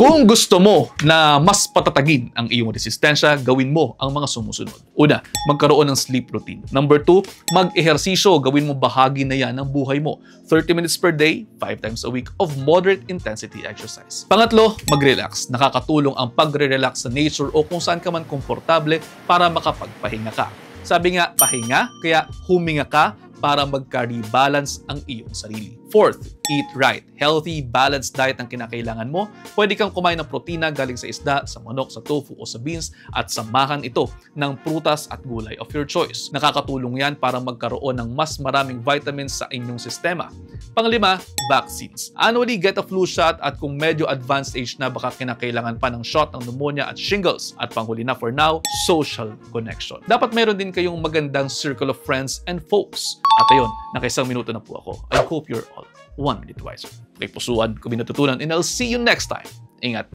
Kung gusto mo na mas patatagin ang iyong resistensya, gawin mo ang mga sumusunod. Una, magkaroon ng sleep routine. Number 2, mag-ehersisyo. Gawin mo bahagi na yan ng buhay mo. 30 minutes per day, 5 times a week of moderate intensity exercise. Pangatlo, mag-relax. Nakakatulong ang pagre-relax sa nature o kung saan ka man komportable para makapagpahinga ka. Sabi nga, pahinga, kaya huminga ka para magka-rebalance ang iyong sarili. Fourth, eat right. Healthy, balanced diet ang kinakailangan mo. Pwede kang kumain ng protina galing sa isda, sa manok, sa tofu o sa beans at samahan ito ng prutas at gulay of your choice. Nakakatulong yan para magkaroon ng mas maraming vitamins sa inyong sistema. Panglima, vaccines. Annually, get a flu shot at kung medyo advanced age na baka kinakailangan pa ng shot ng pneumonia at shingles. At panghuli na for now, social connection. Dapat meron din kayong magandang circle of friends and folks. At ayun, nakaisang minuto na po ako. I hope you're all 1 minute wiser. Kay pusuan, kung binatutunan, and I'll see you next time. Ingat!